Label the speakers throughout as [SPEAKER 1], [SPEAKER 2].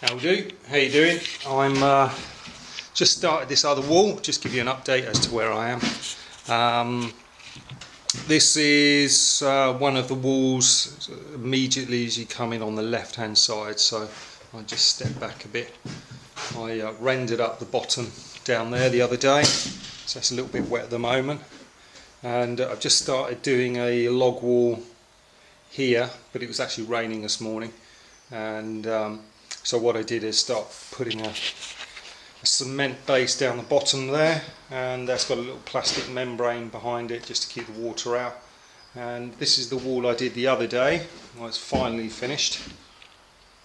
[SPEAKER 1] How you doing? I'm just started this other wall. Just give you an update as to where I am. This is one of the walls immediately as you come in on the left hand side, so I just step back a bit. I rendered up the bottom down there the other day, so it's a little bit wet at the moment, and I've just started doing a log wall here, but it was actually raining this morning, and so what I did is start putting a cement base down the bottom there, and that's got a little plastic membrane behind it just to keep the water out. And this is the wall I did the other day. Well, it's finally finished,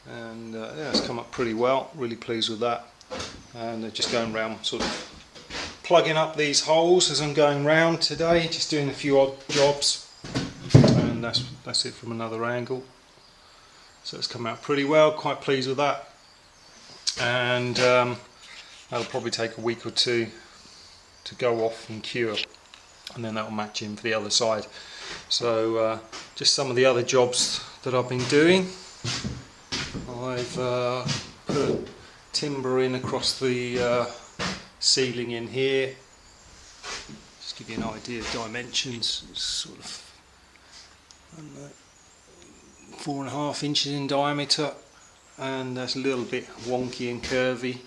[SPEAKER 1] and yeah, it's come up pretty well. Really pleased with that. And just going around sort of plugging up these holes as I'm going round today, just doing a few odd jobs, and that's it from another angle. So it's come out pretty well, quite pleased with that, and that'll probably take a week or two to go off and cure, and then that'll match in for the other side. So just some of the other jobs that I've been doing. I've put timber in across the ceiling in here. Just give you an idea of dimensions. It's sort of 4.5 inches in diameter, and that's a little bit wonky and curvy,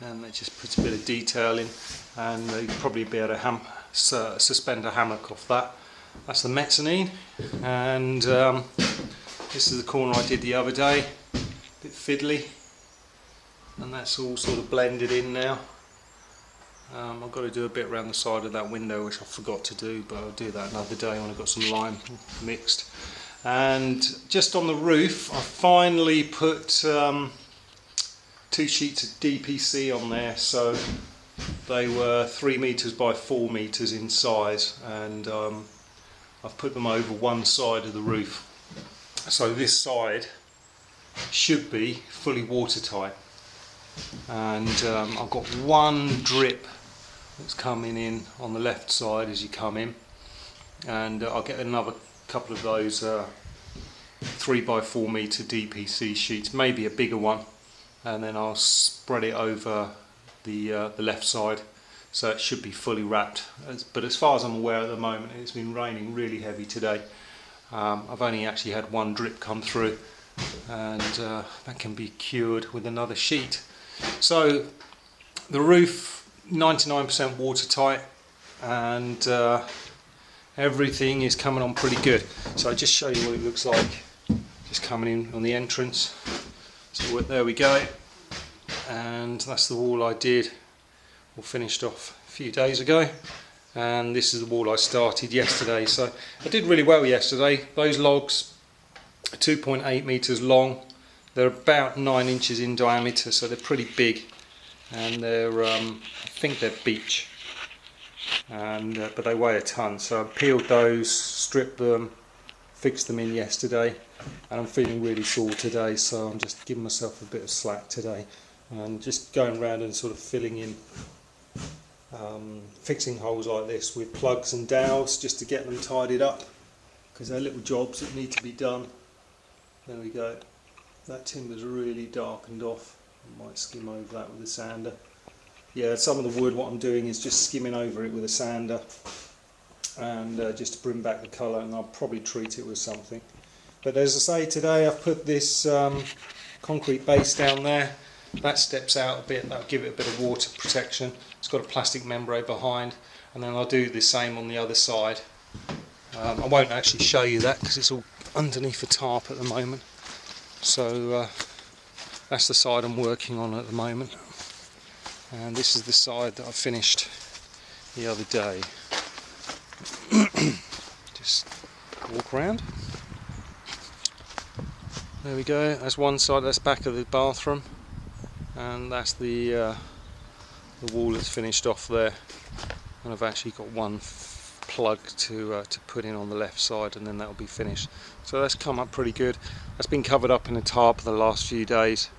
[SPEAKER 1] and that just puts a bit of detail in, and you'd probably be able to suspend a hammock off that. That's the mezzanine, and this is the corner I did the other day, a bit fiddly, and that's all sort of blended in now. I've got to do a bit around the side of that window, which I forgot to do, but I'll do that another day when I've got some lime mixed. And just on the roof, I finally put 2 sheets of DPC on there. So they were 3 meters by 4 meters in size, and I've put them over one side of the roof. So this side should be fully watertight, and I've got one drip that's coming in on the left side as you come in, and I'll get another couple of those 3 by 4 meter DPC sheets, maybe a bigger one, and then I'll spread it over the left side, so it should be fully wrapped. But as far as I'm aware at the moment, it's been raining really heavy today. I've only actually had one drip come through, and that can be cured with another sheet. So the roof 99% watertight, and everything is coming on pretty good. So I'll just show you what it looks like just coming in on the entrance. So there we go, and that's the wall I did or finished off a few days ago, and this is the wall I started yesterday. So I did really well yesterday. Those logs are 2.8 meters long, they're about 9 inches in diameter, so they're pretty big, and they're I think they're beech, and but they weigh a ton. So I peeled those, stripped them, fixed them in yesterday, and I'm feeling really sore today, so I'm just giving myself a bit of slack today and just going around and sort of filling in, fixing holes like this with plugs and dowels just to get them tidied up, because they're little jobs that need to be done. There we go, that timber's really darkened off. I might skim over that with a sander. Yeah, some of the wood, what I'm doing is just skimming over it with a sander, and just to bring back the colour, and I'll probably treat it with something. But as I say, today I've put this concrete base down there. That steps out a bit, that'll give it a bit of water protection. It's got a plastic membrane behind, and then I'll do the same on the other side. I won't actually show you that because it's all underneath the tarp at the moment. So that's the side I'm working on at the moment, and this is the side that I finished the other day. Just walk around. There we go, that's one side, that's back of the bathroom, and that's the wall that's finished off there, and I've actually got one plug to put in on the left side, and then that'll be finished. So that's come up pretty good. That's been covered up in a tarp the last few days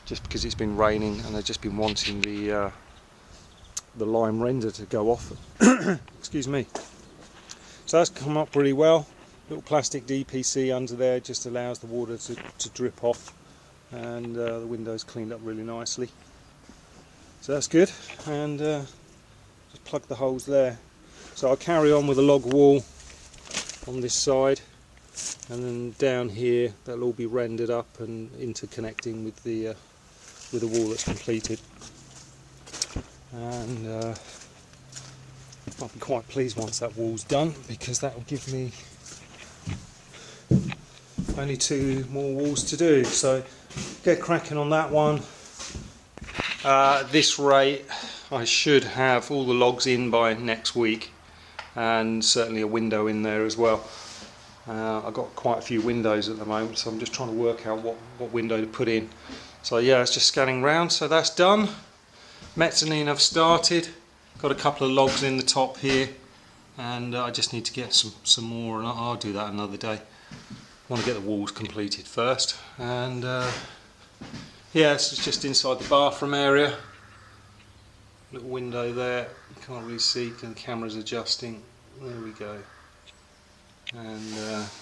[SPEAKER 1] just because it's been raining, and I've just been wanting the lime render to go off. Excuse me. So that's come up pretty well. Little plastic DPC under there just allows the water to drip off, and the window's cleaned up really nicely, so that's good. And just plug the holes there. So I'll carry on with a log wall on this side, and then down here that'll all be rendered up and interconnecting with the wall that's completed. And I'll be quite pleased once that wall's done, because that will give me only 2 more walls to do. So get cracking on that one. At this rate I should have all the logs in by next week, and certainly a window in there as well. I've got quite a few windows at the moment, so I'm just trying to work out what window to put in. So yeah, it's just scanning round. So that's done. Mezzanine I've started, got a couple of logs in the top here, and I just need to get some more, and I'll do that another day. I want to get the walls completed first. And yeah, this is just inside the bathroom area. Little window there, you can't really see because the camera's adjusting. There we go. And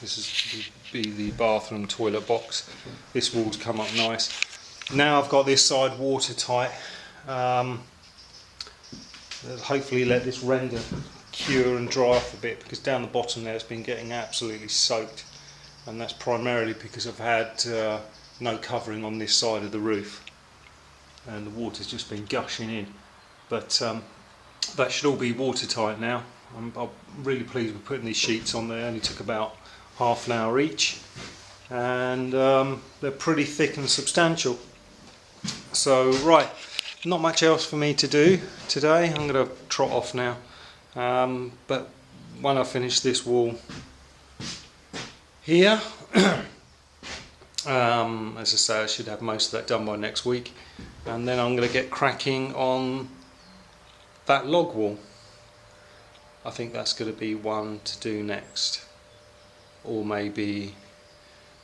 [SPEAKER 1] this is be the bathroom toilet box. This wall's come up nice. Now I've got this side watertight. Hopefully let this render cure and dry off a bit, because down the bottom there it's been getting absolutely soaked, and that's primarily because I've had no covering on this side of the roof, and the water's just been gushing in. But that should all be watertight now. I'm really pleased with putting these sheets on there. Only took about half an hour each, and they're pretty thick and substantial. So right, not much else for me to do today. I'm going to trot off now, but when I finish this wall here, as I say, I should have most of that done by next week, and then I'm going to get cracking on that log wall. I think that's going to be one to do next, or maybe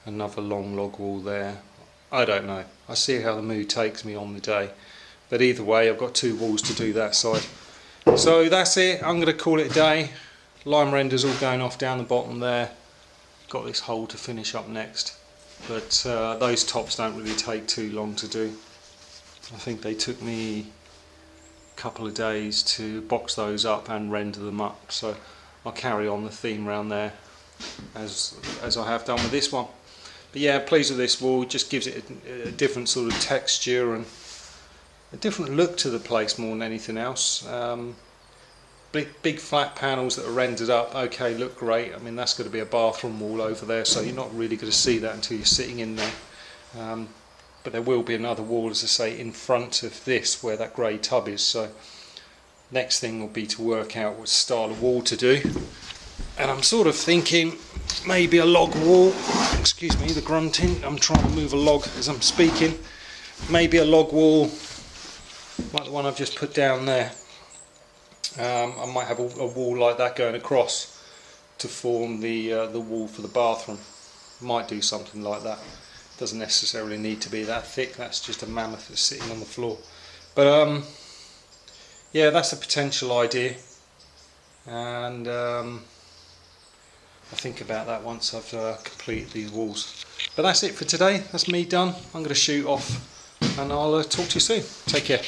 [SPEAKER 1] another long log wall there. I don't know. I see how the mood takes me on the day, but either way I've got 2 walls to do that side. So that's it. I'm going to call it a day. Lime renders all going off down the bottom there. Got this hole to finish up next, but those tops don't really take too long to do. I think they took me a couple of days to box those up and render them up, so I'll carry on the theme around there as I have done with this one. But yeah, pleased with this wall. It just gives it a different sort of texture and a different look to the place more than anything else. Big flat panels that are rendered up, okay, look great. I mean, that's going to be a bathroom wall over there, so you're not really going to see that until you're sitting in there. But there will be another wall, as I say, in front of this where that grey tub is. So next thing will be to work out what style of wall to do. And I'm sort of thinking maybe a log wall. Excuse me, the grunting. I'm trying to move a log as I'm speaking. Maybe a log wall like the one I've just put down there. I might have a wall like that going across to form the wall for the bathroom. Might do something like that. Doesn't necessarily need to be that thick. That's just a mammoth that's sitting on the floor. But yeah, that's a potential idea, and I'll think about that once I've completed these walls. But that's it for today. That's me done. I'm going to shoot off, and I'll talk to you soon. Take care.